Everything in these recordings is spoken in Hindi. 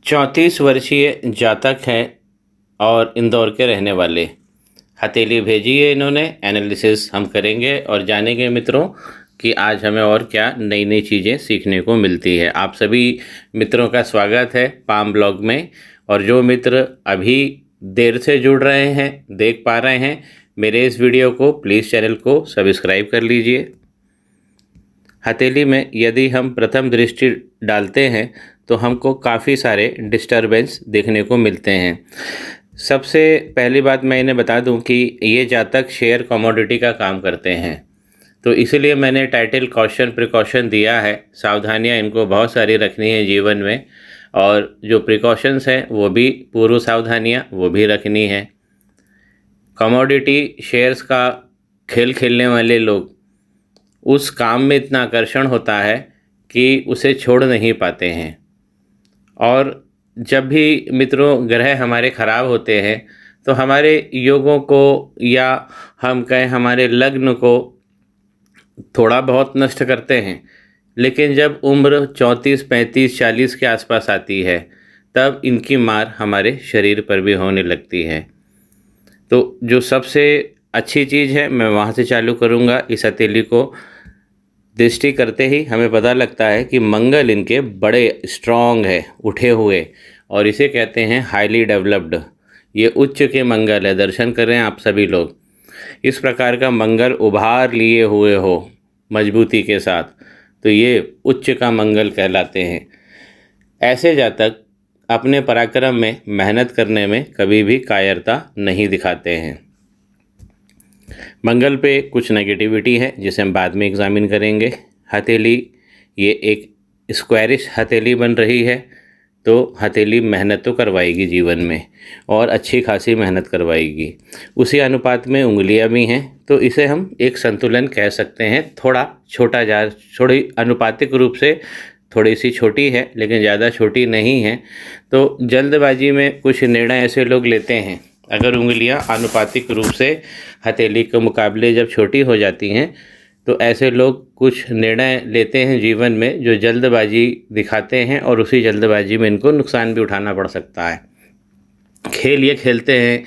34 वर्षीय जातक हैं और इंदौर के रहने वाले। हथेली भेजी है इन्होंने, एनालिसिस हम करेंगे और जानेंगे मित्रों कि आज हमें और क्या नई नई चीज़ें सीखने को मिलती है। आप सभी मित्रों का स्वागत है पाम ब्लॉग में। और जो मित्र अभी देर से जुड़ रहे हैं, देख पा रहे हैं मेरे इस वीडियो को, प्लीज़ चैनल को सब्सक्राइब कर लीजिए। हथेली में यदि हम प्रथम दृष्टि डालते हैं तो हमको काफ़ी सारे डिस्टरबेंस देखने को मिलते हैं। सबसे पहली बात मैं इन्हें बता दूं कि ये जातक शेयर कमोडिटी का काम करते हैं, तो इसलिए मैंने टाइटल कॉशन प्रिकॉशन दिया है। सावधानियां इनको बहुत सारी रखनी है जीवन में, और जो प्रिकॉशंस हैं वो भी पूर्व सावधानियां वो भी रखनी है। कमोडिटी शेयर्स का खेल खेलने वाले लोग उस काम में इतना आकर्षण होता है कि उसे छोड़ नहीं पाते हैं। और जब भी मित्रों ग्रह हमारे ख़राब होते हैं तो हमारे योगों को या हम कहें हमारे लग्न को थोड़ा बहुत नष्ट करते हैं, लेकिन जब उम्र 34, 35, 40 के आसपास आती है तब इनकी मार हमारे शरीर पर भी होने लगती है। तो जो सबसे अच्छी चीज़ है मैं वहाँ से चालू करूँगा। इस हथेली को दृष्टि करते ही हमें पता लगता है कि मंगल इनके बड़े स्ट्रॉन्ग है, उठे हुए, और इसे कहते हैं हाईली डेवलप्ड। ये उच्च के मंगल है। दर्शन कर रहे हैं आप सभी लोग। इस प्रकार का मंगल उभार लिए हुए हो मजबूती के साथ, तो ये उच्च का मंगल कहलाते हैं। ऐसे जातक अपने पराक्रम में, मेहनत करने में कभी भी कायरता नहीं दिखाते हैं। मंगल पे कुछ नेगेटिविटी है जिसे हम बाद में एग्जामिन करेंगे। हथेली ये एक स्क्वायरिश हथेली बन रही है, तो हथेली मेहनत तो करवाएगी जीवन में और अच्छी खासी मेहनत करवाएगी। उसी अनुपात में उंगलियां भी हैं, तो इसे हम एक संतुलन कह सकते हैं। थोड़ा छोटा थोड़ी अनुपातिक रूप से थोड़ी सी छोटी है, लेकिन ज़्यादा छोटी नहीं है। तो जल्दबाजी में कुछ निर्णय ऐसे लोग लेते हैं। अगर उंगलियां आनुपातिक रूप से हथेली के मुकाबले जब छोटी हो जाती हैं तो ऐसे लोग कुछ निर्णय लेते हैं जीवन में जो जल्दबाजी दिखाते हैं, और उसी जल्दबाजी में इनको नुकसान भी उठाना पड़ सकता है। खेल ये खेलते हैं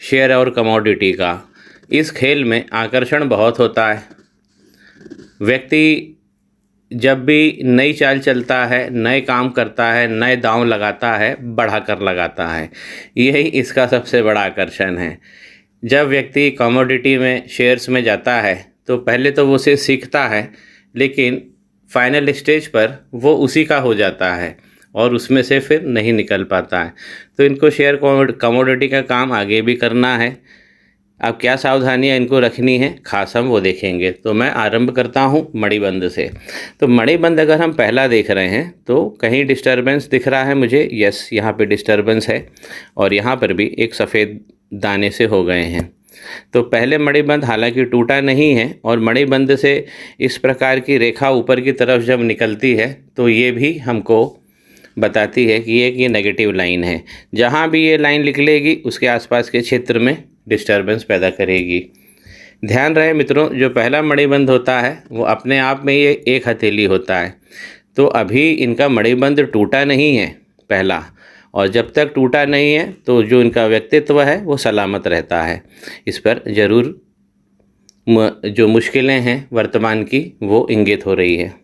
शेयर और कमोडिटी का। इस खेल में आकर्षण बहुत होता है। व्यक्ति जब भी नई चाल चलता है, नए काम करता है, नए दांव लगाता है, बढ़ाकर लगाता है। यही इसका सबसे बड़ा आकर्षण है। जब व्यक्ति कमोडिटी में, शेयर्स में जाता है तो पहले तो वो उसे सीखता है, लेकिन फाइनल स्टेज पर वो उसी का हो जाता है और उसमें से फिर नहीं निकल पाता है। तो इनको शेयर कमोडिटी का काम आगे भी करना है। अब क्या सावधानियां इनको रखनी है खास हम वो देखेंगे। तो मैं आरंभ करता हूं मणिबंध से। तो मणिबंध अगर हम पहला देख रहे हैं तो कहीं डिस्टरबेंस दिख रहा है मुझे। यस, यहाँ पे डिस्टरबेंस है और यहाँ पर भी एक सफ़ेद दाने से हो गए हैं। तो पहले मणिबंध हालांकि टूटा नहीं है, और मणिबंध से इस प्रकार की रेखा ऊपर की तरफ जब निकलती है तो ये भी हमको बताती है कि ये नेगेटिव लाइन है। जहाँ भी ये लाइन निकलेगी उसके आसपास के क्षेत्र में डिस्टरबेंस पैदा करेगी। ध्यान रहे मित्रों, जो पहला मणिबंध होता है वो अपने आप में ये एक हथेली होता है। तो अभी इनका मणिबंध टूटा नहीं है पहला, और जब तक टूटा नहीं है तो जो इनका व्यक्तित्व है वो सलामत रहता है। इस पर ज़रूर जो मुश्किलें हैं वर्तमान की वो इंगित हो रही है।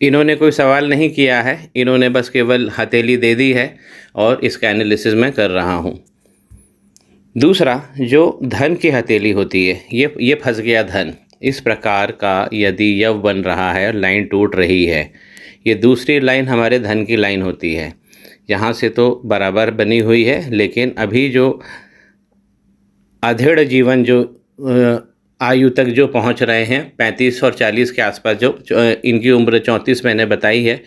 इन्होंने कोई सवाल नहीं किया है, इन्होंने बस केवल हथेली दे दी है और इसका एनालिसिस मैं कर रहा हूँ। दूसरा, जो धन की हथेली होती है, ये फंस गया धन। इस प्रकार का यदि यव बन रहा है और लाइन टूट रही है, ये दूसरी लाइन हमारे धन की लाइन होती है। यहाँ से तो बराबर बनी हुई है, लेकिन अभी जो अधेड़ जीवन, जो आयु तक जो पहुँच रहे हैं 35 और 40 के आसपास, जो इनकी उम्र 34 मैंने बताई है,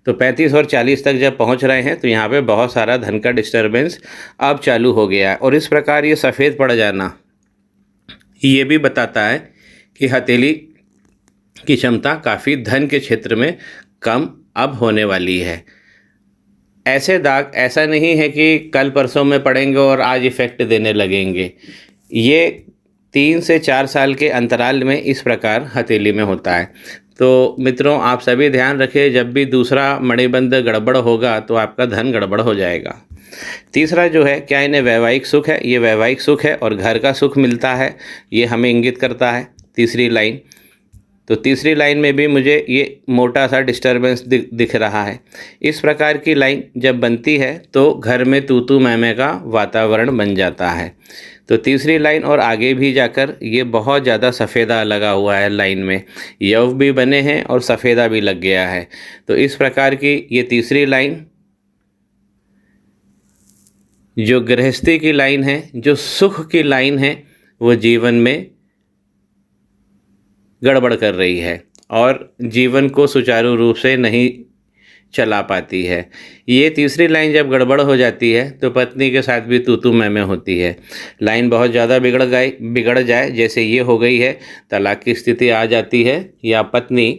तो 35 और 40 तक जब पहुंच रहे हैं तो यहाँ पे बहुत सारा धन का डिस्टरबेंस अब चालू हो गया है। और इस प्रकार ये सफ़ेद पड़ जाना ये भी बताता है कि हथेली की क्षमता काफ़ी धन के क्षेत्र में कम अब होने वाली है। ऐसे दाग ऐसा नहीं है कि कल परसों में पड़ेंगे और आज इफ़ेक्ट देने लगेंगे। ये 3 से 4 साल के अंतराल में इस प्रकार हथेली में होता है। तो मित्रों, आप सभी ध्यान रखें, जब भी दूसरा मणिबंध गड़बड़ होगा तो आपका धन गड़बड़ हो जाएगा। तीसरा जो है, क्या इन्हें वैवाहिक सुख है? ये वैवाहिक सुख है और घर का सुख मिलता है, ये हमें इंगित करता है तीसरी लाइन। तो तीसरी लाइन में भी मुझे ये मोटा सा डिस्टरबेंस दिख रहा है। इस प्रकार की लाइन जब बनती है तो घर में तू तू मैं मैं का वातावरण बन जाता है। तो तीसरी लाइन और आगे भी जाकर ये बहुत ज़्यादा सफ़ेदा लगा हुआ है लाइन में, यव भी बने हैं और सफ़ेदा भी लग गया है। तो इस प्रकार की ये तीसरी लाइन जो गृहस्थी की लाइन है, जो सुख की लाइन है, वो जीवन में गड़बड़ कर रही है और जीवन को सुचारू रूप से नहीं चला पाती है। ये तीसरी लाइन जब गड़बड़ हो जाती है तो पत्नी के साथ भी तू तू मैं मैं होती है। लाइन बहुत ज़्यादा बिगड़ जाए, जैसे ये हो गई है, तलाक की स्थिति आ जाती है या पत्नी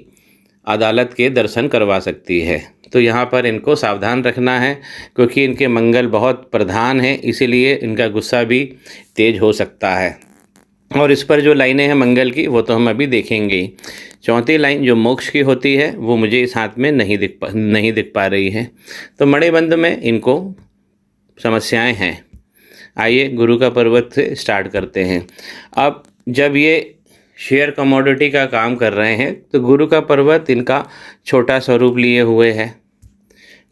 अदालत के दर्शन करवा सकती है। तो यहाँ पर इनको सावधान रखना है, क्योंकि इनके मंगल बहुत प्रधान हैं, इसीलिए इनका गुस्सा भी तेज हो सकता है। और इस पर जो लाइनें हैं मंगल की, वो तो हम अभी देखेंगे ही। चौथी लाइन जो मोक्ष की होती है वो मुझे इस हाथ में नहीं दिख पा रही है। तो मणिबंध में इनको समस्याएं हैं। आइए गुरु का पर्वत से स्टार्ट करते हैं। अब जब ये शेयर कमोडिटी का काम कर रहे हैं तो गुरु का पर्वत इनका छोटा स्वरूप लिए हुए है।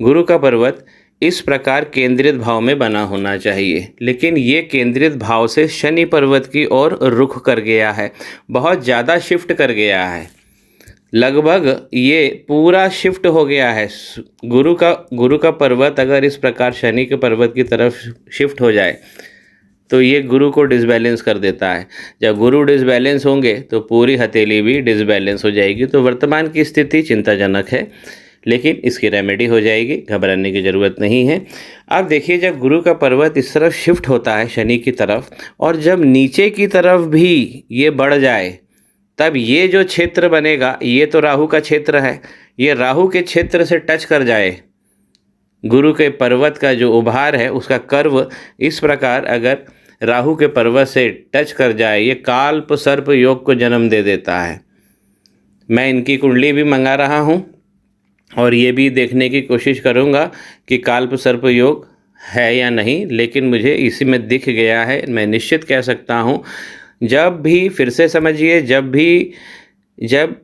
गुरु का पर्वत इस प्रकार केंद्रित भाव में बना होना चाहिए, लेकिन ये केंद्रित भाव से शनि पर्वत की ओर रुख कर गया है, बहुत ज़्यादा शिफ्ट कर गया है, लगभग ये पूरा शिफ्ट हो गया है। गुरु का पर्वत अगर इस प्रकार शनि के पर्वत की तरफ शिफ्ट हो जाए तो ये गुरु को डिसबैलेंस कर देता है। जब गुरु डिसबैलेंस होंगे तो पूरी हथेली भी डिसबैलेंस हो जाएगी। तो वर्तमान की स्थिति चिंताजनक है, लेकिन इसकी रेमेडी हो जाएगी, घबराने की ज़रूरत नहीं है। अब देखिए, जब गुरु का पर्वत इस तरफ शिफ्ट होता है शनि की तरफ, और जब नीचे की तरफ भी ये बढ़ जाए, तब ये जो क्षेत्र बनेगा ये तो राहु का क्षेत्र है, ये राहु के क्षेत्र से टच कर जाए, गुरु के पर्वत का जो उभार है उसका कर्व इस प्रकार अगर राहु के पर्वत से टच कर जाए, ये काल्प सर्प योग को जन्म दे देता है। मैं इनकी कुंडली भी मंगा रहा हूँ और ये भी देखने की कोशिश करूँगा कि काल्प सर्प योग है या नहीं, लेकिन मुझे इसी में दिख गया है। मैं निश्चित कह सकता हूँ, जब भी, फिर से समझिए, जब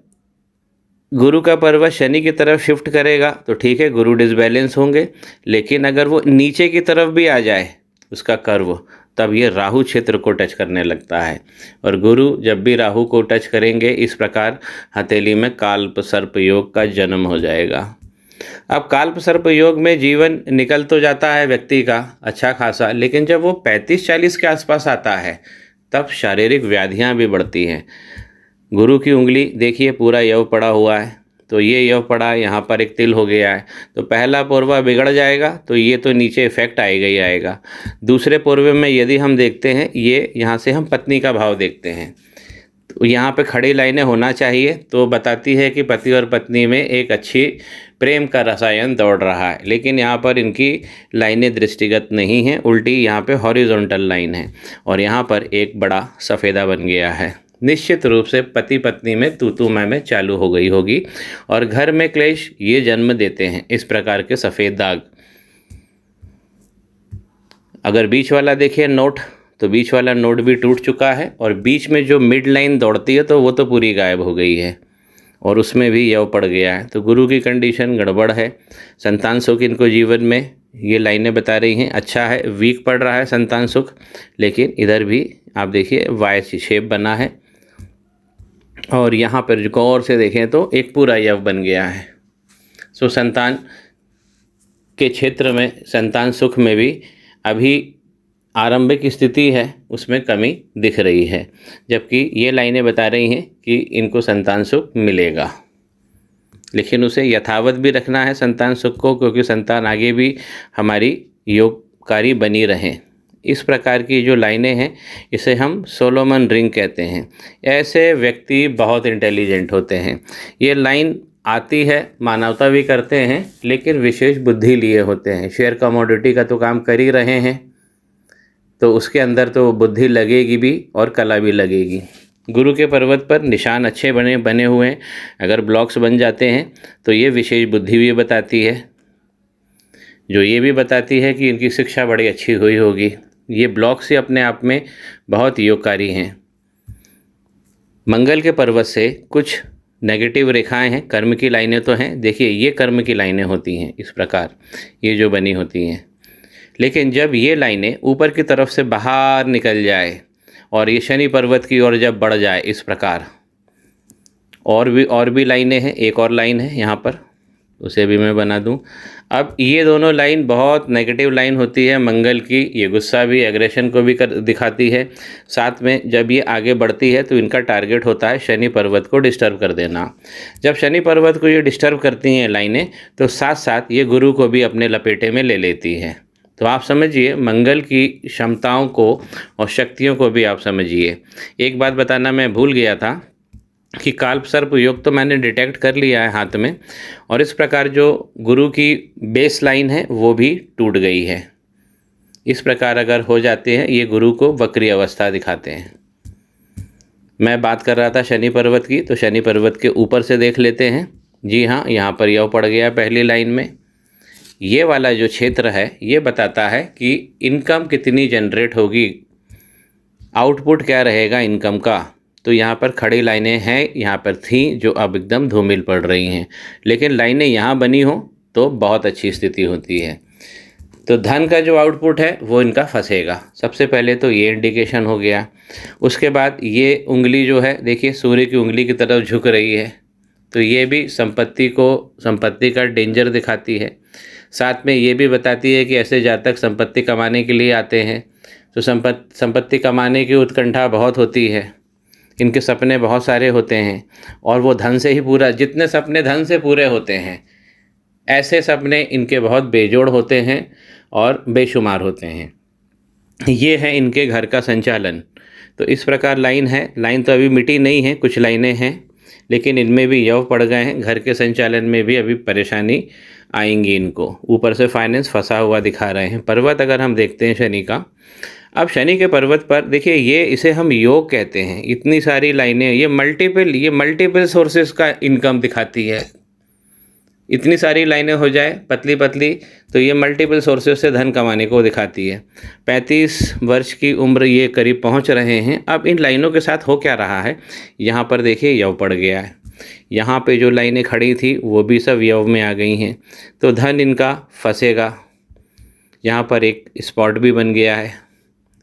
गुरु का पर्वत शनि की तरफ शिफ्ट करेगा तो ठीक है, गुरु डिसबैलेंस होंगे, लेकिन अगर वो नीचे की तरफ भी आ जाए उसका कर्व, तब ये राहु क्षेत्र को टच करने लगता है। और गुरु जब भी राहु को टच करेंगे, इस प्रकार हथेली में काल्प सर्प योग का जन्म हो जाएगा। अब काल्प सर्प योग में जीवन निकल तो जाता है व्यक्ति का अच्छा खासा, लेकिन जब वो 35-40 के आसपास आता है तब शारीरिक व्याधियां भी बढ़ती हैं। गुरु की उंगली देखिए, पूरा यव पड़ा हुआ है, तो ये यव पड़ा, यहाँ पर एक तिल हो गया है, तो पहला पोरवा बिगड़ जाएगा तो ये तो नीचे इफेक्ट आएगा ही आएगा। दूसरे पोरवे में यदि हम देखते हैं, ये यहाँ से हम पत्नी का भाव देखते हैं, तो यहाँ पे खड़ी लाइनें होना चाहिए, तो बताती है कि पति और पत्नी में एक अच्छी प्रेम का रसायन दौड़ रहा है, लेकिन यहाँ पर इनकी लाइनें दृष्टिगत नहीं हैं, उल्टी यहाँ पे हॉरिजॉन्टल लाइन है और यहाँ पर एक बड़ा सफ़ेदा बन गया है। निश्चित रूप से पति पत्नी में तू तू मैं चालू हो गई होगी और घर में क्लेश ये जन्म देते हैं इस प्रकार के सफ़ेद दाग। अगर बीच वाला देखिए नोट, तो बीच वाला नोट भी टूट चुका है और बीच में जो मिड लाइन दौड़ती है तो वो तो पूरी गायब हो गई है और उसमें भी यव पड़ गया है। तो गुरु की कंडीशन गड़बड़ है। संतान सुख इनको जीवन में ये लाइनें बता रही हैं अच्छा है, वीक पड़ रहा है संतान सुख, लेकिन इधर भी आप देखिए वाई शेप बना है और यहाँ पर जो गौर से देखें तो एक पूरा यव बन गया है। सो संतान के क्षेत्र में, संतान सुख में भी अभी आरंभिक स्थिति है, उसमें कमी दिख रही है, जबकि ये लाइनें बता रही हैं कि इनको संतान सुख मिलेगा, लेकिन उसे यथावत भी रखना है संतान सुख को, क्योंकि संतान आगे भी हमारी योगकारी बनी रहें। इस प्रकार की जो लाइनें हैं इसे हम सोलोमन रिंग कहते हैं। ऐसे व्यक्ति बहुत इंटेलिजेंट होते हैं। ये लाइन आती है, मानवता भी करते हैं, लेकिन विशेष बुद्धि लिए होते हैं। शेयर कमोडिटी का तो काम कर ही रहे हैं, तो उसके अंदर तो बुद्धि लगेगी भी और कला भी लगेगी। गुरु के पर्वत पर निशान अच्छे बने हुए हैं, अगर ब्लॉक्स बन जाते हैं तो ये विशेष बुद्धि भी बताती है, जो ये भी बताती है कि इनकी शिक्षा बड़ी अच्छी हुई होगी। ये ब्लॉक्स ही अपने आप में बहुत योगकारी हैं। मंगल के पर्वत से कुछ नेगेटिव रेखाएं हैं, कर्म की लाइनें तो हैं। देखिए ये कर्म की लाइनें होती हैं इस प्रकार, ये जो बनी होती हैं। लेकिन जब ये लाइनें ऊपर की तरफ से बाहर निकल जाए और ये शनि पर्वत की ओर जब बढ़ जाए इस प्रकार, और भी लाइनें हैं, एक और लाइन है यहाँ पर, उसे भी मैं बना दूँ। अब ये दोनों लाइन बहुत नेगेटिव लाइन होती है मंगल की, ये गुस्सा भी, एग्रेशन को भी दिखाती है। साथ में जब ये आगे बढ़ती है तो इनका टारगेट होता है शनि पर्वत को डिस्टर्ब कर देना। जब शनि पर्वत को ये डिस्टर्ब करती हैं लाइनें, तो साथ साथ ये गुरु को भी अपने लपेटे में ले लेती है। तो आप समझिए मंगल की क्षमताओं को और शक्तियों को भी आप समझिए। एक बात बताना मैं भूल गया था कि काल्प सर्प योग तो मैंने डिटेक्ट कर लिया है हाथ में, और इस प्रकार जो गुरु की बेस लाइन है वो भी टूट गई है। इस प्रकार अगर हो जाते हैं ये गुरु को वक्री अवस्था दिखाते हैं। मैं बात कर रहा था शनि पर्वत की, तो शनि पर्वत के ऊपर से देख लेते हैं। जी हाँ, यहाँ पर यव पड़ गया पहली लाइन में। ये वाला जो क्षेत्र है ये बताता है कि इनकम कितनी जनरेट होगी, आउटपुट क्या रहेगा इनकम का। तो यहाँ पर खड़ी लाइनें हैं, यहाँ पर थी जो अब एकदम धूमिल पड़ रही हैं, लेकिन लाइनें यहाँ बनी हो तो बहुत अच्छी स्थिति होती है। तो धन का जो आउटपुट है वो इनका फंसेगा। सबसे पहले तो ये इंडिकेशन हो गया। उसके बाद ये उंगली जो है, देखिए सूर्य की उंगली की तरफ झुक रही है, तो ये भी संपत्ति का डेंजर दिखाती है। साथ में ये भी बताती है कि ऐसे जातक संपत्ति कमाने के लिए आते हैं, तो संपत्ति कमाने की उत्कंठा बहुत होती है, इनके सपने बहुत सारे होते हैं, और वो धन से ही पूरा, जितने सपने धन से पूरे होते हैं ऐसे सपने इनके बहुत बेजोड़ होते हैं और बेशुमार होते हैं। ये है इनके घर का संचालन। तो इस प्रकार लाइन है, लाइन तो अभी मिटी नहीं है, कुछ लाइनें हैं, लेकिन इनमें भी यव पड़ गए हैं। घर के संचालन में भी अभी परेशानी आएंगी इनको। ऊपर से फाइनेंस फंसा हुआ दिखा रहे हैं। पर्वत अगर हम देखते हैं शनि का, अब शनि के पर्वत पर देखिए, ये इसे हम योग कहते हैं। इतनी सारी लाइनें, ये मल्टीपल सोर्सेस का इनकम दिखाती है। इतनी सारी लाइनें हो जाए पतली पतली तो ये मल्टीपल सोर्सेस से धन कमाने को दिखाती है। 35 वर्ष की उम्र ये करीब पहुंच रहे हैं। अब इन लाइनों के साथ हो क्या रहा है, यहाँ पर देखिए यव पड़ गया है। यहाँ पे जो लाइनें खड़ी थी वो भी सब यव में आ गई हैं, तो धन इनका फंसेगा। यहाँ पर एक स्पॉट भी बन गया है।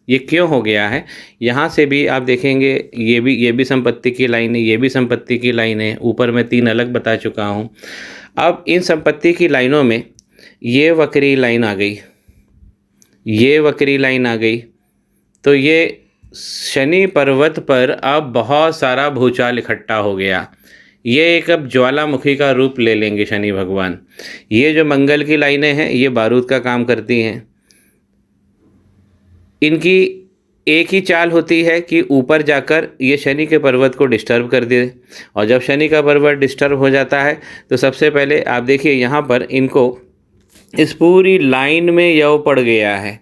ये क्यों हो गया है, यहाँ से भी आप देखेंगे, ये भी संपत्ति की लाइन है, ये भी संपत्ति की लाइन है। ऊपर मैं 3 अलग बता चुका हूँ। अब इन संपत्ति की लाइनों में ये वक्री लाइन आ गई, ये वक्री लाइन आ गई, तो ये शनि पर्वत पर अब बहुत सारा भूचाल इकट्ठा हो गया। ये एक अब ज्वालामुखी का रूप ले लेंगे शनि भगवान। ये जो मंगल की लाइनें हैं ये बारूद का काम करती हैं। इनकी एक ही चाल होती है कि ऊपर जाकर ये शनि के पर्वत को डिस्टर्ब कर दे, और जब शनि का पर्वत डिस्टर्ब हो जाता है तो सबसे पहले आप देखिए यहाँ पर इनको इस पूरी लाइन में यव पड़ गया है।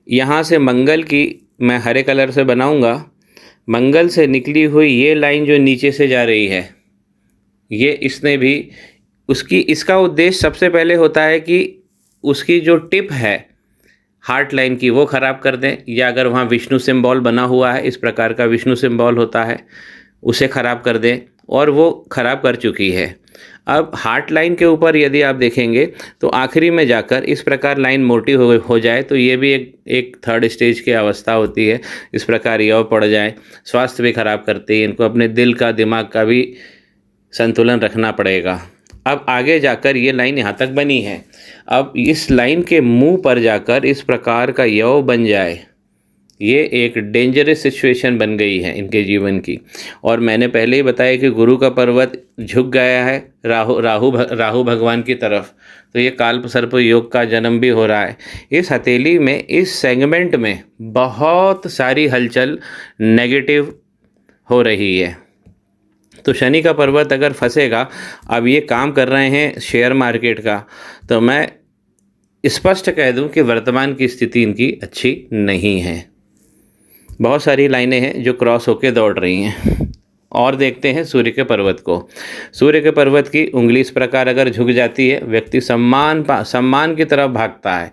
यहाँ से मंगल की मैं हरे कलर से बनाऊंगा, मंगल से निकली हुई ये लाइन जो नीचे से जा रही है, ये इसने भी इसका उद्देश्य सबसे पहले होता है कि उसकी जो टिप है हार्ट लाइन की वो ख़राब कर दें, या अगर वहाँ विष्णु सिंबल बना हुआ है, इस प्रकार का विष्णु सिंबल होता है, उसे ख़राब कर दें, और वो ख़राब कर चुकी है। अब हार्ट लाइन के ऊपर यदि आप देखेंगे तो आखिरी में जाकर इस प्रकार लाइन मोटी हो जाए तो ये भी एक थर्ड स्टेज की अवस्था होती है। इस प्रकार यव पड़ जाए, स्वास्थ्य भी खराब करती है। इनको अपने दिल का, दिमाग का भी संतुलन रखना पड़ेगा। अब आगे जाकर ये लाइन यहाँ तक बनी है, अब इस लाइन के मुंह पर जाकर इस प्रकार का यव बन जाए, ये एक डेंजरस सिचुएशन बन गई है इनके जीवन की। और मैंने पहले ही बताया कि गुरु का पर्वत झुक गया है राहु भगवान की तरफ, तो ये काल्प सर्प योग का जन्म भी हो रहा है। इस हथेली में, इस सेगमेंट में बहुत सारी हलचल नेगेटिव हो रही है। तो शनि का पर्वत अगर फंसेगा, अब ये काम कर रहे हैं शेयर मार्केट का, तो मैं स्पष्ट कह दूं कि वर्तमान की स्थिति इनकी अच्छी नहीं है। बहुत सारी लाइनें हैं जो क्रॉस होके दौड़ रही हैं। और देखते हैं सूर्य के पर्वत को। सूर्य के पर्वत की उंगली इस प्रकार अगर झुक जाती है, व्यक्ति सम्मान की तरफ भागता है,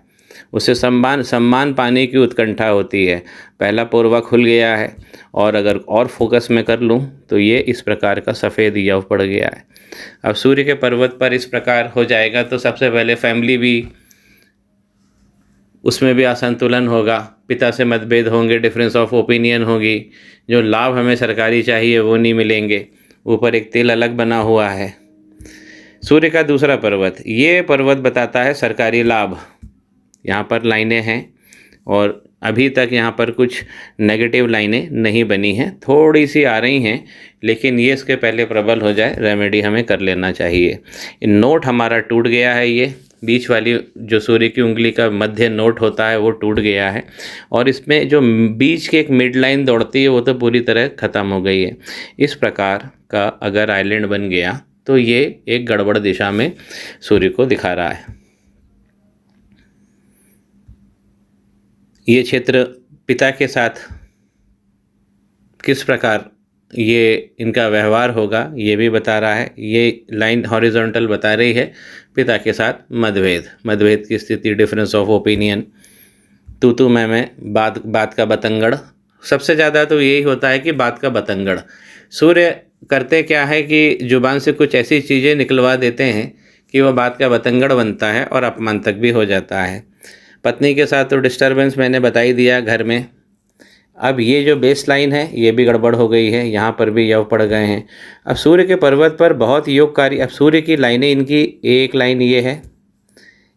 उसे सम्मान पाने की उत्कंठा होती है। पहला पोरवा खुल गया है, और अगर और फोकस में कर लूँ तो ये इस प्रकार का सफ़ेद यव पड़ गया है। अब सूर्य के पर्वत पर इस प्रकार हो जाएगा तो सबसे पहले फैमिली भी, उसमें भी असंतुलन होगा, पिता से मतभेद होंगे, डिफरेंस ऑफ ओपिनियन होगी, जो लाभ हमें सरकारी चाहिए वो नहीं मिलेंगे। ऊपर एक तिल अलग बना हुआ है। सूर्य का दूसरा पर्वत, ये पर्वत बताता है सरकारी लाभ। यहाँ पर लाइनें हैं और अभी तक यहाँ पर कुछ नेगेटिव लाइनें नहीं बनी हैं, थोड़ी सी आ रही हैं, लेकिन ये इसके पहले प्रबल हो जाए, रेमेडी हमें कर लेना चाहिए। नोट हमारा टूट गया है, ये बीच वाली जो सूर्य की उंगली का मध्य नोट होता है वो टूट गया है, और इसमें जो बीच की एक मिड लाइन दौड़ती है वो तो पूरी तरह ख़त्म हो गई है। इस प्रकार का अगर आइलैंड बन गया तो ये एक गड़बड़ दिशा में सूर्य को दिखा रहा है। ये क्षेत्र पिता के साथ किस प्रकार ये इनका व्यवहार होगा ये भी बता रहा है। ये लाइन हॉरिजॉन्टल बता रही है पिता के साथ मतभेद की स्थिति, डिफरेंस ऑफ ओपिनियन, तू मैं, बात का बतंगड़। सबसे ज़्यादा तो यही होता है कि बात का बतंगड़। सूर्य करते क्या है कि जुबान से कुछ ऐसी चीज़ें निकलवा देते हैं कि वह बात का बतंगड़ बनता है और अपमान तक भी हो जाता है। पत्नी के साथ तो डिस्टर्बेंस मैंने बता ही दिया घर में। अब ये जो बेस लाइन है ये भी गड़बड़ हो गई है, यहाँ पर भी यव पड़ गए हैं। अब सूर्य के पर्वत पर बहुत योगकारी, अब सूर्य की लाइनें, इनकी एक लाइन ये है,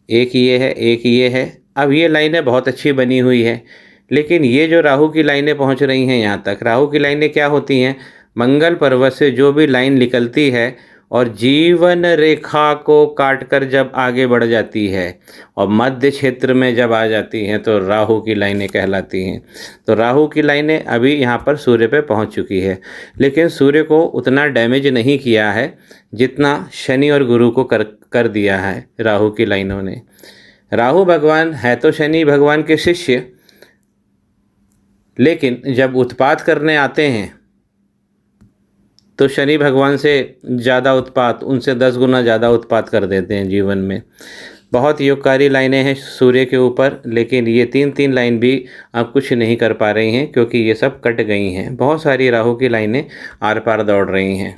एक ये है, एक ये है। अब ये लाइनें बहुत अच्छी बनी हुई है, लेकिन ये जो राहु की लाइनें पहुँच रही हैं यहाँ तक, राहु की लाइनें क्या होती हैं, मंगल पर्वत से जो भी लाइन निकलती है और जीवन रेखा को काटकर जब आगे बढ़ जाती है और मध्य क्षेत्र में जब आ जाती हैं तो राहु की लाइनें कहलाती हैं। तो राहु की लाइनें अभी यहाँ पर सूर्य पे पहुँच चुकी है, लेकिन सूर्य को उतना डैमेज नहीं किया है जितना शनि और गुरु को कर दिया है राहु की लाइनों ने। राहु भगवान है तो शनि भगवान के शिष्य, लेकिन जब उत्पात करने आते हैं तो शनि भगवान से ज़्यादा उत्पात, उनसे 10 गुना ज़्यादा उत्पात कर देते हैं जीवन में। बहुत योगकारी लाइनें हैं सूर्य के ऊपर, लेकिन ये तीन लाइन भी अब कुछ नहीं कर पा रही हैं क्योंकि ये सब कट गई हैं। बहुत सारी राहु की लाइनें आर पार दौड़ रही हैं।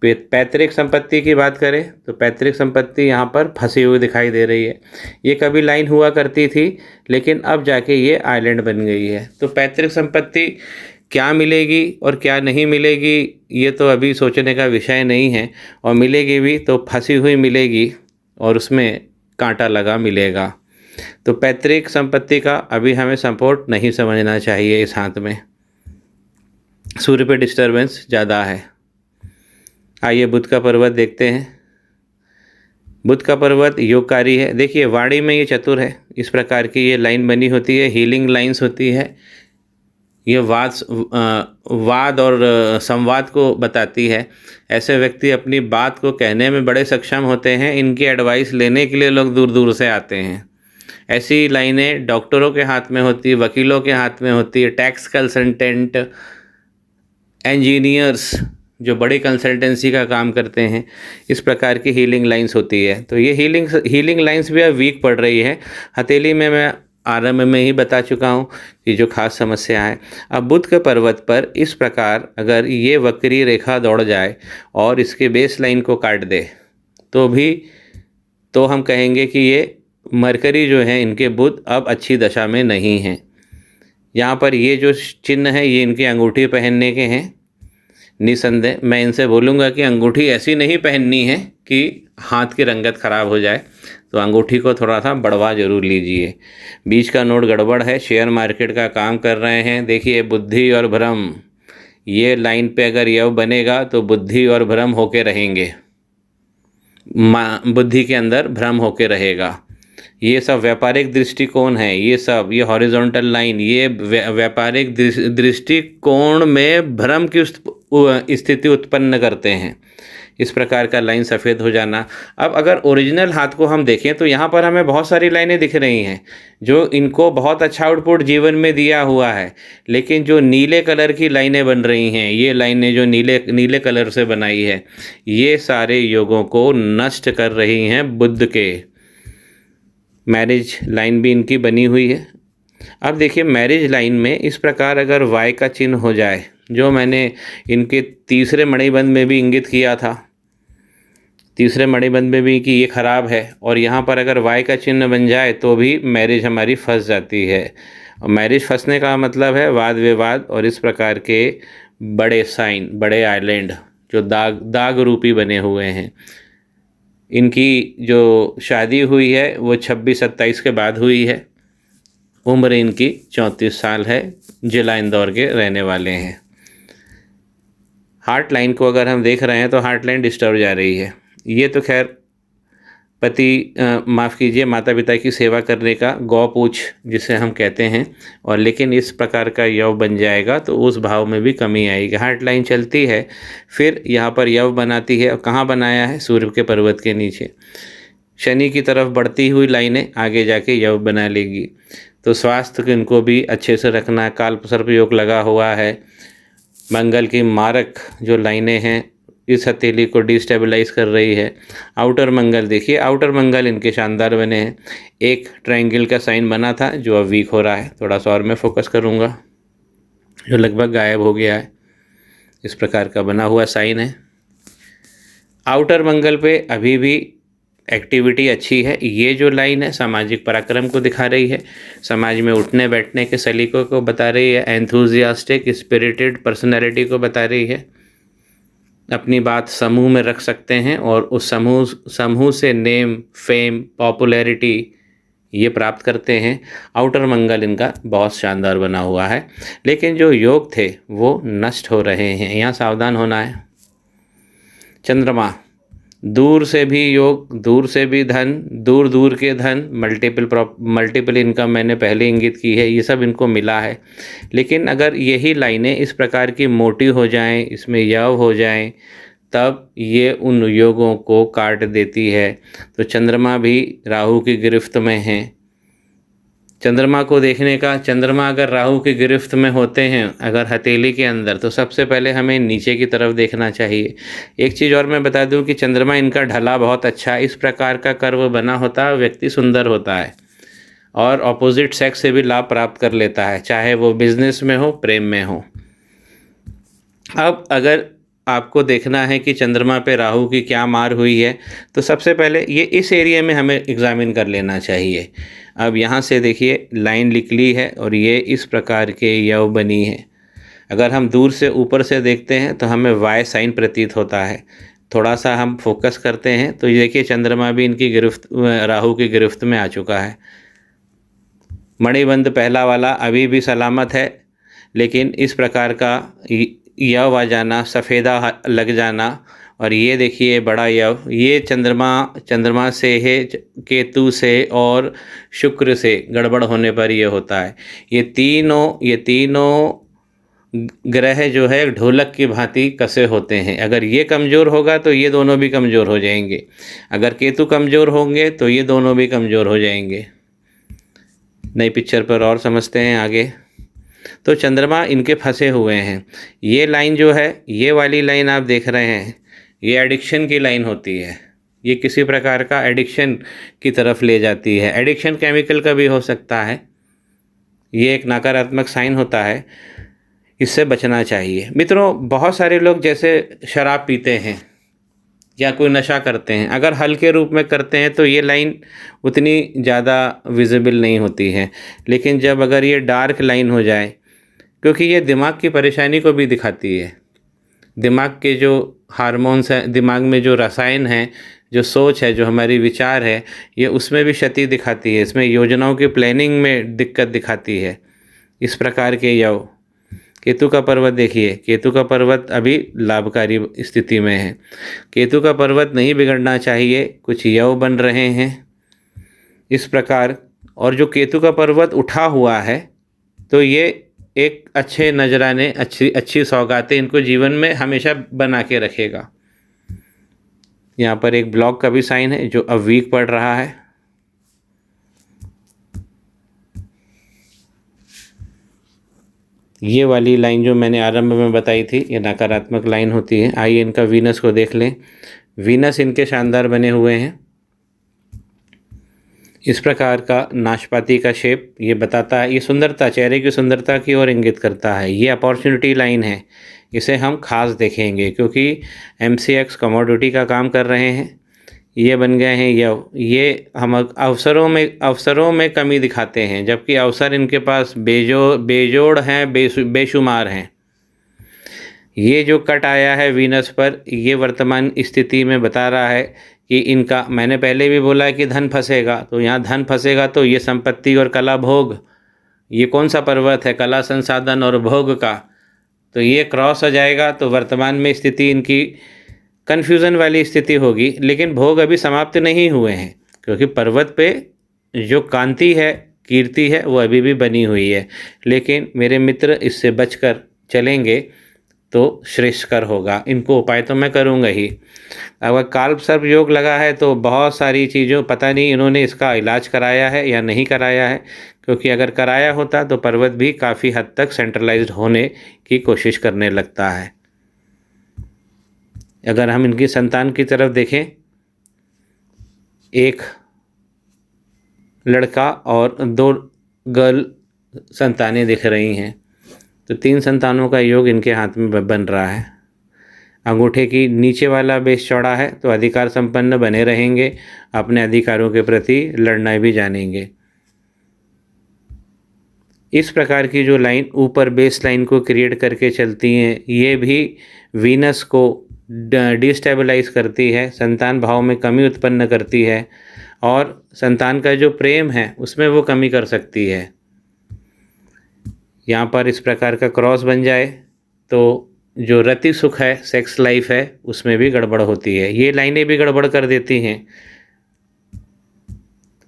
पैतृक संपत्ति की बात करें तो पैतृक संपत्ति यहाँ पर फंसी हुई दिखाई दे रही है। ये कभी लाइन हुआ करती थी, लेकिन अब जाके ये आइलैंड बन गई है। तो पैतृक संपत्ति क्या मिलेगी और क्या नहीं मिलेगी ये तो अभी सोचने का विषय नहीं है, और मिलेगी भी तो फंसी हुई मिलेगी और उसमें कांटा लगा मिलेगा। तो पैतृक संपत्ति का अभी हमें सपोर्ट नहीं समझना चाहिए इस हाथ में। सूर्य पे डिस्टर्बेंस ज़्यादा है। आइए बुध का पर्वत देखते हैं। बुध का पर्वत योगकारी है। देखिए वाणी में ये चतुर है, इस प्रकार की ये लाइन बनी होती है, हीलिंग लाइंस होती है। ये वाद और संवाद को बताती है। ऐसे व्यक्ति अपनी बात को कहने में बड़े सक्षम होते हैं, इनकी एडवाइस लेने के लिए लोग दूर दूर से आते हैं। ऐसी लाइनें डॉक्टरों के हाथ में होती है, वकीलों के हाथ में होती है, टैक्स कंसल्टेंट, इंजीनियर्स जो बड़ी कंसल्टेंसी का काम करते हैं, इस प्रकार की हीलिंग लाइंस होती है। तो ये हीलिंग लाइंस भी अब वीक पड़ रही है। हथेली में मैं आरंभ में ही बता चुका हूँ कि जो खास समस्या है। अब बुध के पर्वत पर इस प्रकार अगर ये वक्री रेखा दौड़ जाए और इसके बेस लाइन को काट दे तो हम कहेंगे कि ये मरकरी जो है इनके बुध अब अच्छी दशा में नहीं हैं। यहाँ पर ये जो चिन्ह है ये इनकी अंगूठी पहनने के हैं। निसंदेह मैं इनसे बोलूँगा कि अंगूठी ऐसी नहीं पहननी है कि हाथ की रंगत ख़राब हो जाए, तो अंगूठी को थोड़ा सा बढ़वा जरूर लीजिए। बीच का नोट गड़बड़ है, शेयर मार्केट का काम कर रहे हैं। देखिए बुद्धि और भ्रम, ये लाइन पे अगर यव बनेगा तो बुद्धि और भ्रम होके रहेंगे, बुद्धि के अंदर भ्रम होके रहेगा। ये सब व्यापारिक दृष्टिकोण है, ये हॉरिजॉन्टल लाइन, ये व्यापारिक दृष्टिकोण में भ्रम की स्थिति उत्पन्न करते हैं। इस प्रकार का लाइन सफ़ेद हो जाना। अब अगर ओरिजिनल हाथ को हम देखें तो यहाँ पर हमें बहुत सारी लाइनें दिख रही हैं जो इनको बहुत अच्छा आउटपुट जीवन में दिया हुआ है, लेकिन जो नीले कलर की लाइनें बन रही हैं, ये लाइनें जो नीले नीले कलर से बनाई है, ये सारे योगों को नष्ट कर रही हैं बुध के। मैरिज लाइन भी इनकी बनी हुई है। अब देखिए मैरिज लाइन में इस प्रकार अगर वाई का चिन्ह हो जाए, जो मैंने इनके तीसरे मणिबंध में भी इंगित किया था, तीसरे मणिबंध में भी कि ये खराब है, और यहाँ पर अगर वाई का चिन्ह बन जाए तो भी मैरिज हमारी फंस जाती है। और मैरिज फंसने का मतलब है वाद विवाद और इस प्रकार के बड़े साइन, बड़े आइलैंड जो दाग रूपी बने हुए हैं। इनकी जो शादी हुई है वो 26-27 के बाद हुई है। उम्र इनकी 34 साल है। जिला इंदौर के रहने वाले हैं। हार्ट लाइन को अगर हम देख रहे हैं तो हार्ट लाइन डिस्टर्ब जा रही है। ये तो खैर माफ़ कीजिए, माता पिता की सेवा करने का गौपूछ जिसे हम कहते हैं, और लेकिन इस प्रकार का यव बन जाएगा तो उस भाव में भी कमी आएगी। हार्ट लाइन चलती है, फिर यहाँ पर यव बनाती है, और कहाँ बनाया है? सूर्य के पर्वत के नीचे। शनि की तरफ बढ़ती हुई लाइनें आगे जाके यव बना लेगी। तो स्वास्थ्य को इनको भी अच्छे से रखना है। काल सर्प योग लगा हुआ है। मंगल की मारक जो लाइनें हैं इस हथेली को डिस्टेबलाइज कर रही है। आउटर मंगल देखिए, आउटर मंगल इनके शानदार बने हैं। एक ट्रायंगल का साइन बना था जो अब वीक हो रहा है। थोड़ा सा और मैं फोकस करूँगा, जो लगभग गायब हो गया है। इस प्रकार का बना हुआ साइन है। आउटर मंगल पे अभी भी एक्टिविटी अच्छी है। ये जो लाइन है सामाजिक पराक्रम को दिखा रही है, समाज में उठने बैठने के सलीकों को बता रही है, एंथुजियास्टिक स्पिरिटेड पर्सनैलिटी को बता रही है। अपनी बात समूह में रख सकते हैं और उस समूह से नेम, फेम, पॉपुलैरिटी ये प्राप्त करते हैं। आउटर मंगल इनका बहुत शानदार बना हुआ है, लेकिन जो योग थे वो नष्ट हो रहे हैं। यहाँ सावधान होना है। चंद्रमा, दूर से भी योग, दूर से भी धन, दूर दूर के धन, मल्टीपल इनकम मैंने पहले इंगित की है, ये सब इनको मिला है। लेकिन अगर यही लाइनें इस प्रकार की मोटी हो जाएं, इसमें यव हो जाएं, तब ये उन योगों को काट देती है। तो चंद्रमा भी राहु की गिरफ्त में है। चंद्रमा को देखने का, चंद्रमा अगर राहु की गिरफ्त में होते हैं अगर हथेली के अंदर, तो सबसे पहले हमें नीचे की तरफ देखना चाहिए। एक चीज़ और मैं बता दूं कि चंद्रमा इनका ढला बहुत अच्छा है। इस प्रकार का कर्व बना होता है, व्यक्ति सुंदर होता है और ऑपोजिट सेक्स से भी लाभ प्राप्त कर लेता है, चाहे वो बिजनेस में हो, प्रेम में हो। अब अगर आपको देखना है कि चंद्रमा पे राहु की क्या मार हुई है, तो सबसे पहले ये इस एरिया में हमें एग्जामिन कर लेना चाहिए। अब यहाँ से देखिए लाइन निकली है और ये इस प्रकार के यव बनी है। अगर हम दूर से ऊपर से देखते हैं तो हमें वाई साइन प्रतीत होता है। थोड़ा सा हम फोकस करते हैं तो ये देखिए चंद्रमा भी इनकी गिरफ्त, राहु की गिरफ्त में आ चुका है। मणिबंध पहला वाला अभी भी सलामत है, लेकिन इस प्रकार का यव आ जाना, सफ़ेदा लग जाना, और ये देखिए बड़ा यव, ये चंद्रमा से है, केतु से और शुक्र से गड़बड़ होने पर ये होता है। ये तीनों ग्रह जो है ढोलक की भांति कसे होते हैं। अगर ये कमज़ोर होगा तो ये दोनों भी कमज़ोर हो जाएंगे। अगर केतु कमज़ोर होंगे तो ये दोनों भी कमज़ोर हो जाएंगे। नई पिक्चर पर और समझते हैं आगे। तो चंद्रमा इनके फंसे हुए हैं। ये लाइन जो है, ये वाली लाइन आप देख रहे हैं, ये एडिक्शन की लाइन होती है। ये किसी प्रकार का एडिक्शन की तरफ ले जाती है। एडिक्शन केमिकल का भी हो सकता है। ये एक नकारात्मक साइन होता है, इससे बचना चाहिए। मित्रों, बहुत सारे लोग जैसे शराब पीते हैं या कोई नशा करते हैं, अगर हल्के रूप में करते हैं तो ये लाइन उतनी ज़्यादा विजिबल नहीं होती है। लेकिन जब अगर ये डार्क लाइन हो जाए, क्योंकि ये दिमाग की परेशानी को भी दिखाती है। दिमाग के जो हार्मोन्स हैं, दिमाग में जो रसायन हैं, जो सोच है, जो हमारी विचार है, ये उसमें भी क्षति दिखाती है। इसमें योजनाओं की प्लानिंग में दिक्कत दिखाती है। इस प्रकार के यव, केतु का पर्वत देखिए, केतु का पर्वत अभी लाभकारी स्थिति में है। केतु का पर्वत नहीं बिगड़ना चाहिए। कुछ यव बन रहे हैं इस प्रकार, और जो केतु का पर्वत उठा हुआ है तो ये एक अच्छे नजराने, अच्छी सौगातें इनको जीवन में हमेशा बना के रखेगा। यहाँ पर एक ब्लॉक का भी साइन है जो अब वीक पड़ रहा है। ये वाली लाइन जो मैंने आरंभ में बताई थी ये नकारात्मक लाइन होती है। आइए इनका वीनस को देख लें। वीनस इनके शानदार बने हुए हैं। इस प्रकार का नाशपाती का शेप ये बताता है, ये सुंदरता, चेहरे की सुंदरता की ओर इंगित करता है। ये अपॉर्चुनिटी लाइन है, इसे हम खास देखेंगे क्योंकि MCX कमोडिटी का काम कर रहे हैं। ये बन गए हैं ये हम अवसरों में कमी दिखाते हैं, जबकि अवसर इनके पास बेजोड़ हैं, बेशुमार हैं। ये जो कट आया है वीनस पर, ये वर्तमान स्थिति में बता रहा है कि इनका, मैंने पहले भी बोला है कि धन फंसेगा, तो यहाँ धन फंसेगा तो ये संपत्ति और कला भोग, ये कौन सा पर्वत है, कला संसाधन और भोग का, तो ये क्रॉस हो जाएगा। तो वर्तमान में स्थिति इनकी कन्फ्यूज़न वाली स्थिति होगी, लेकिन भोग अभी समाप्त नहीं हुए हैं क्योंकि पर्वत पे जो कांति है, कीर्ति है, वो अभी भी बनी हुई है। लेकिन मेरे मित्र इससे बचकर चलेंगे तो श्रेष्ठकर होगा। इनको उपाय तो मैं करूँगा ही। अगर काल्प सर्प योग लगा है तो बहुत सारी चीज़ों, पता नहीं इन्होंने इसका इलाज कराया है या नहीं कराया है, क्योंकि अगर कराया होता तो पर्वत भी काफ़ी हद तक सेंट्रलाइज्ड होने की कोशिश करने लगता है। अगर हम इनकी संतान की तरफ देखें, एक लड़का और 2 गर्ल संतानें दिख रही हैं, तो 3 संतानों का योग इनके हाथ में बन रहा है। अंगूठे की नीचे वाला बेस चौड़ा है तो अधिकार संपन्न बने रहेंगे, अपने अधिकारों के प्रति लड़ना भी जानेंगे। इस प्रकार की जो लाइन ऊपर बेस लाइन को क्रिएट करके चलती हैं, ये भी वीनस को डिस्टेबलाइज करती है, संतान भाव में कमी उत्पन्न करती है और संतान का जो प्रेम है उसमें वो कमी कर सकती है। यहाँ पर इस प्रकार का क्रॉस बन जाए तो जो रति सुख है, सेक्स लाइफ है, उसमें भी गड़बड़ होती है। ये लाइनें भी गड़बड़ कर देती हैं।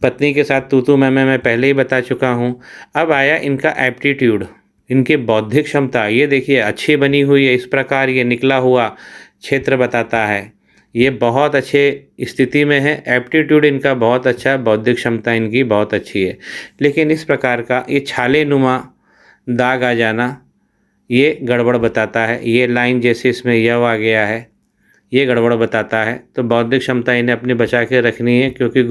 पत्नी के साथ तू मैं पहले ही बता चुका हूँ। अब आया इनका एप्टीट्यूड, इनकी बौद्धिक क्षमता। ये देखिए अच्छी बनी हुई है, इस प्रकार ये निकला हुआ क्षेत्र बताता है ये बहुत अच्छे स्थिति में है। एप्टीट्यूड इनका बहुत अच्छा है, बौद्धिक क्षमता इनकी बहुत अच्छी है। लेकिन इस प्रकार का ये छाले नुमा दाग आ जाना ये गड़बड़ बताता है। ये लाइन जैसे इसमें यव आ गया है, ये गड़बड़ बताता है। तो बौद्धिक क्षमता इन्हें अपनी बचा के रखनी है, क्योंकि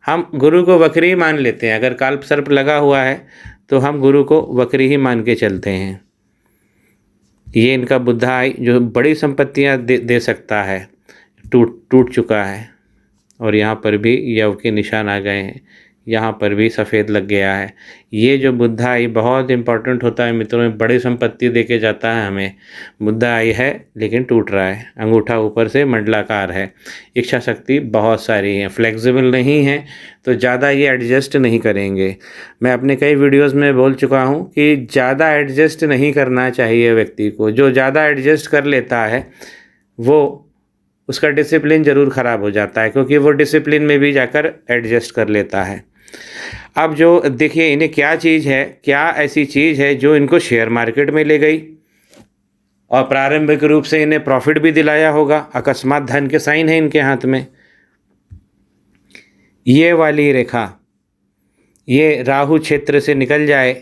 हम गुरु को वक्री ही मान लेते हैं। अगर काल्प सर्प लगा हुआ है तो हम गुरु को वक्री ही मान के चलते हैं। ये इनका बुद्धा जो बड़ी संपत्तियां दे सकता है, टूट चुका है। और यहाँ पर भी यव के निशान आ गए हैं, यहाँ पर भी सफ़ेद लग गया है। ये जो बुद्धा आई बहुत इंपॉर्टेंट होता है मित्रों, बड़ी संपत्ति दे के जाता है हमें। बुद्धा आई है लेकिन टूट रहा है, अंगूठा ऊपर से मंडलाकार है, इच्छा शक्ति बहुत सारी है, फ्लेक्सिबल नहीं है, तो ज़्यादा ये एडजस्ट नहीं करेंगे। मैं अपने कई वीडियोज़ में बोल चुका हूँ कि ज़्यादा एडजस्ट नहीं करना चाहिए व्यक्ति को। जो ज़्यादा एडजस्ट कर लेता है वो उसका डिसिप्लिन ज़रूर ख़राब हो जाता है, क्योंकि वो डिसिप्लिन में भी जाकर एडजस्ट कर लेता है। अब जो देखिए इन्हें क्या चीज़ है, क्या ऐसी चीज़ है जो इनको शेयर मार्केट में ले गई और प्रारंभिक रूप से इन्हें प्रॉफिट भी दिलाया होगा। अकस्मात धन के साइन है इनके हाथ में। ये वाली रेखा ये राहु क्षेत्र से निकल जाए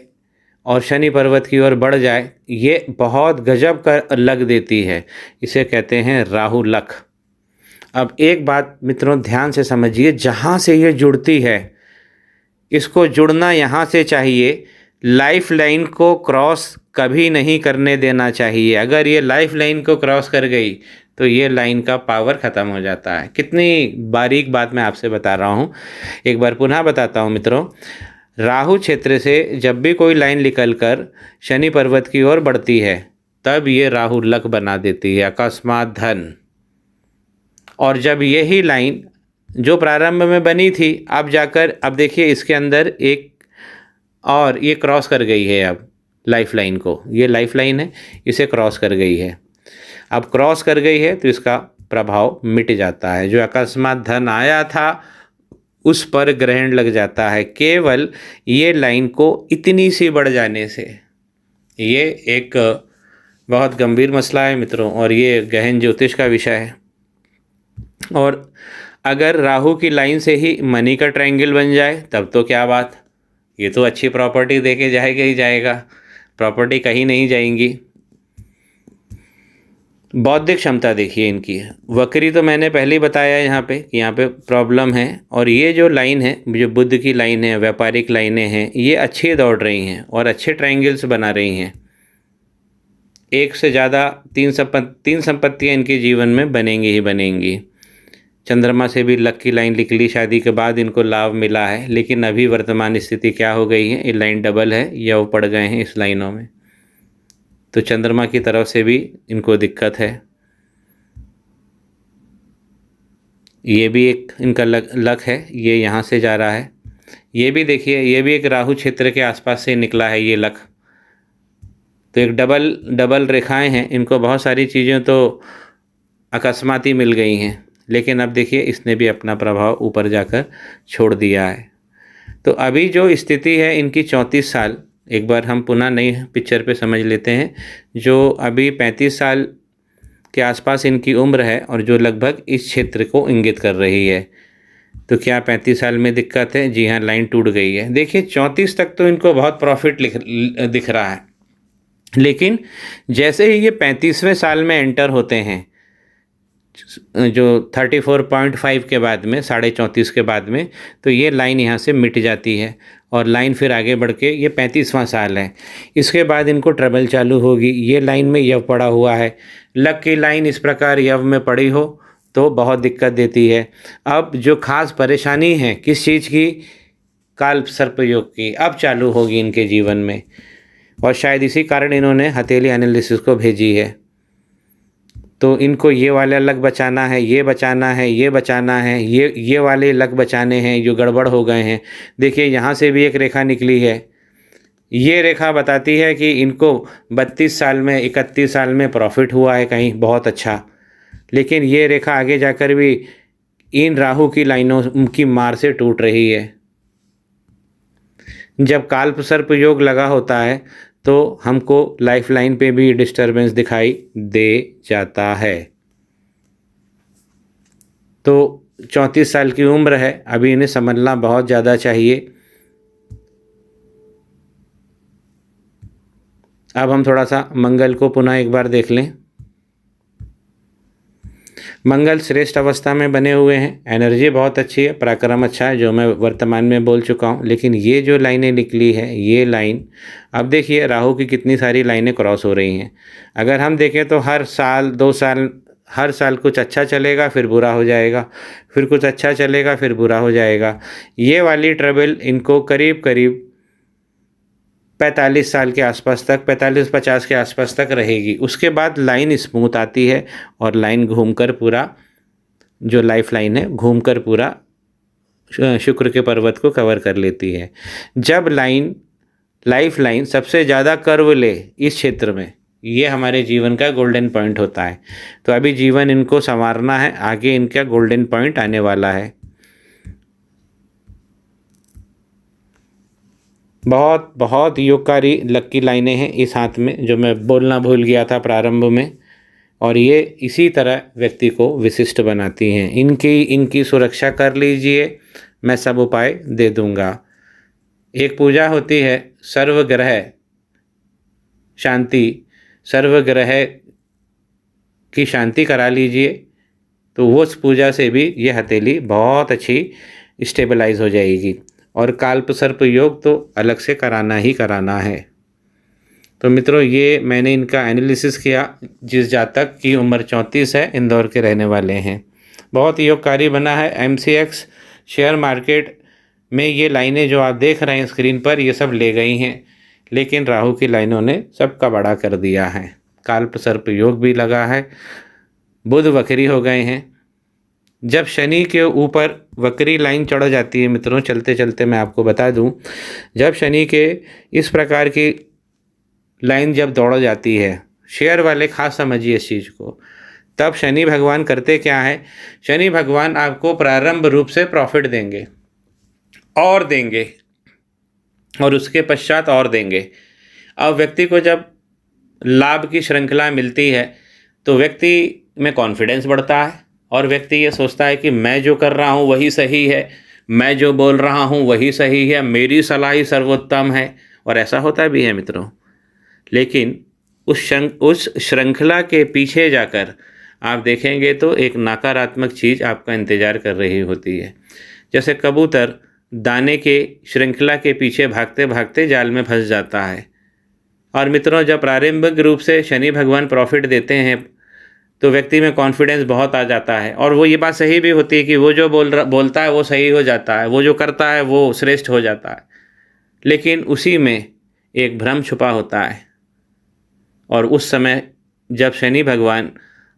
और शनि पर्वत की ओर बढ़ जाए, ये बहुत गजब का लग देती है। इसे कहते हैं राहु लक। अब एक बात मित्रों ध्यान से समझिए, जहाँ से ये जुड़ती है इसको जुड़ना यहाँ से चाहिए, लाइफ लाइन को क्रॉस कभी नहीं करने देना चाहिए। अगर ये लाइफ लाइन को क्रॉस कर गई तो ये लाइन का पावर ख़त्म हो जाता है। कितनी बारीक बात मैं आपसे बता रहा हूँ, एक बार पुनः बताता हूँ मित्रों। राहु क्षेत्र से जब भी कोई लाइन निकल कर शनि पर्वत की ओर बढ़ती है तब ये राहु लक बना देती है, अकस्मात धन। और जब यही लाइन जो प्रारंभ में बनी थी अब जाकर, अब देखिए इसके अंदर एक और ये क्रॉस कर गई है अब लाइफ लाइन को, ये लाइफ लाइन है, इसे क्रॉस कर गई है। अब क्रॉस कर गई है तो इसका प्रभाव मिट जाता है। जो अकस्मात धन आया था उस पर ग्रहण लग जाता है, केवल ये लाइन को इतनी सी बढ़ जाने से। ये एक बहुत गंभीर मसला है मित्रों, और ये गहन ज्योतिष का विषय है। और अगर राहु की लाइन से ही मनी का ट्रायंगल बन जाए तब तो क्या बात, ये तो अच्छी प्रॉपर्टी दे के जाएगा ही जाएगा, प्रॉपर्टी कहीं नहीं जाएंगी। बौद्धिक क्षमता देखिए इनकी, वक्री तो मैंने पहले ही बताया यहाँ पे कि यहाँ पे प्रॉब्लम है। और ये जो लाइन है, जो बुध की लाइन है, व्यापारिक लाइनें हैं, ये अच्छी दौड़ रही हैं और अच्छे ट्रायंगल्स बना रही हैं। एक से ज़्यादा तीन संपत्तियाँ इनके जीवन में बनेंगी ही बनेंगी। चंद्रमा से भी लक की लाइन निकली, शादी के बाद इनको लाभ मिला है, लेकिन अभी वर्तमान स्थिति क्या हो गई है, ये लाइन डबल है या वो पड़ गए हैं इस लाइनों में, तो चंद्रमा की तरफ से भी इनको दिक्कत है। ये भी एक इनका लक है, ये यहाँ से जा रहा है। ये भी देखिए, ये भी एक राहु क्षेत्र के आसपास से निकला है ये लक, तो एक डबल रेखाएं हैं। इनको बहुत सारी चीज़ें तो अकस्मात ही मिल गई हैं, लेकिन अब देखिए इसने भी अपना प्रभाव ऊपर जाकर छोड़ दिया है। तो अभी जो स्थिति है इनकी 34 साल, एक बार हम पुनः नई पिक्चर पे समझ लेते हैं। जो अभी 35 साल के आसपास इनकी उम्र है और जो लगभग इस क्षेत्र को इंगित कर रही है। तो क्या 35 साल में दिक्कत है? जी हाँ, लाइन टूट गई है। देखिए 34 तक तो इनको बहुत प्रॉफिट दिख रहा है, लेकिन जैसे ही ये 35वें साल में एंटर होते हैं, जो 34.5 के बाद में, 34.5 के बाद में, तो ये लाइन यहाँ से मिट जाती है और लाइन फिर आगे बढ़ के, ये 35वां साल है, इसके बाद इनको ट्रबल चालू होगी। ये लाइन में यव पड़ा हुआ है, लक की लाइन इस प्रकार यव में पड़ी हो तो बहुत दिक्कत देती है। अब जो खास परेशानी है किस चीज़ की, काल सर्प योग की, अब चालू होगी इनके जीवन में, और शायद इसी कारण इन्होंने हथेली एनालिसिस को भेजी है। तो इनको ये वाला लक बचाना है, ये बचाना है, ये बचाना है, ये वाले लक बचाने हैं जो गड़बड़ हो गए हैं। देखिए यहाँ से भी एक रेखा निकली है, ये रेखा बताती है कि इनको 32 साल में, 31 साल में प्रॉफिट हुआ है कहीं बहुत अच्छा, लेकिन ये रेखा आगे जाकर भी इन राहु की लाइनों की मार से टूट रही है। जब काल्प सर्प योग लगा होता है तो हमको लाइफ लाइन पे भी डिस्टरबेंस दिखाई दे जाता है। तो 34 साल की उम्र है, अभी इन्हें समझना बहुत ज़्यादा चाहिए। अब हम थोड़ा सा मंगल को पुनः एक बार देख लें। मंगल श्रेष्ठ अवस्था में बने हुए हैं, एनर्जी बहुत अच्छी है, पराक्रम अच्छा है, जो मैं वर्तमान में बोल चुका हूँ। लेकिन ये जो लाइनें निकली है, ये लाइन, अब देखिए राहु की कितनी सारी लाइनें क्रॉस हो रही हैं। अगर हम देखें तो हर साल 2 साल, हर साल कुछ अच्छा चलेगा फिर बुरा हो जाएगा, फिर कुछ अच्छा चलेगा फिर बुरा हो जाएगा। ये वाली ट्रबल इनको करीब करीब 45 साल के आसपास तक, 45-50 के आसपास तक रहेगी। उसके बाद लाइन स्मूथ आती है और लाइन घूमकर पूरा, जो लाइफ लाइन है, घूमकर पूरा शुक्र के पर्वत को कवर कर लेती है। जब लाइफ लाइन सबसे ज़्यादा कर्व ले इस क्षेत्र में, ये हमारे जीवन का गोल्डन पॉइंट होता है। तो अभी जीवन इनको संवारना है, आगे इनका गोल्डन पॉइंट आने वाला है। बहुत बहुत योगकारी लकी लाइनें हैं इस हाथ में, जो मैं बोलना भूल गया था प्रारंभ में, और ये इसी तरह व्यक्ति को विशिष्ट बनाती हैं। इनकी सुरक्षा कर लीजिए, मैं सब उपाय दे दूंगा। एक पूजा होती है सर्वग्रह शांति, सर्वग्रह की शांति करा लीजिए, तो वो उस पूजा से भी ये हथेली बहुत अच्छी स्टेबलाइज हो जाएगी। और काल्प सर्प योग तो अलग से कराना ही कराना है। तो मित्रों, ये मैंने इनका एनालिसिस किया। जिस जातक की उम्र 34 है, इंदौर के रहने वाले हैं, बहुत योगकारी बना है। MCX शेयर मार्केट में ये लाइनें जो आप देख रहे हैं स्क्रीन पर, ये सब ले गई हैं, लेकिन राहु की लाइनों ने सबका बड़ा कर दिया है। काल्प सर्प योग भी लगा है, बुध वक्री हो गए हैं। जब शनि के ऊपर वक्री लाइन चढ़ जाती है मित्रों, चलते चलते मैं आपको बता दूं, जब शनि के इस प्रकार की लाइन जब दौड़ जाती है, शेयर वाले खास समझिए इस चीज़ को, तब शनि भगवान करते क्या है, शनि भगवान आपको प्रारंभ रूप से प्रॉफिट देंगे और देंगे, और उसके पश्चात और देंगे। अब व्यक्ति को जब लाभ की श्रृंखला मिलती है तो व्यक्ति में कॉन्फिडेंस बढ़ता है और व्यक्ति ये सोचता है कि मैं जो कर रहा हूँ वही सही है, मैं जो बोल रहा हूँ वही सही है, मेरी सलाह ही सर्वोत्तम है, और ऐसा होता भी है मित्रों। लेकिन उस श्रृंखला के पीछे जाकर आप देखेंगे तो एक नकारात्मक चीज़ आपका इंतज़ार कर रही होती है। जैसे कबूतर दाने के श्रृंखला के पीछे भागते भागते जाल में फंस जाता है। और मित्रों, जब प्रारंभिक रूप से शनि भगवान प्रॉफिट देते हैं तो व्यक्ति में कॉन्फिडेंस बहुत आ जाता है, और वो ये बात सही भी होती है कि वो जो बोलता है वो सही हो जाता है, वो जो करता है वो श्रेष्ठ हो जाता है। लेकिन उसी में एक भ्रम छुपा होता है, और उस समय जब शनि भगवान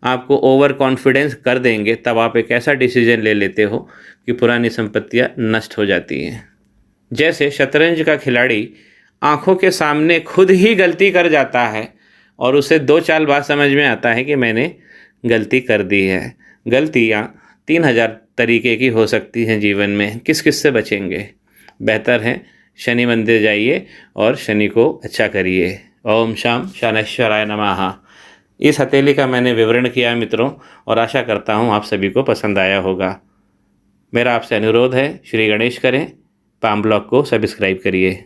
आपको ओवर कॉन्फिडेंस कर देंगे तब आप एक ऐसा डिसीजन ले लेते हो कि पुरानी संपत्तियां नष्ट हो जाती हैं। जैसे शतरंज का खिलाड़ी आंखों के सामने खुद ही गलती कर जाता है और उसे 2 चाल बाद समझ में आता है कि मैंने गलती कर दी है। गलतियाँ 3000 तरीके की हो सकती हैं जीवन में, किस किस से बचेंगे? बेहतर है शनि मंदिर जाइए और शनि को अच्छा करिए। ओम शाम शनैश्वराय नमः। इस हथेली का मैंने विवरण किया मित्रों, और आशा करता हूँ आप सभी को पसंद आया होगा। मेरा आपसे अनुरोध है, श्री गणेश करें, पाम ब्लॉग को सब्सक्राइब करिए।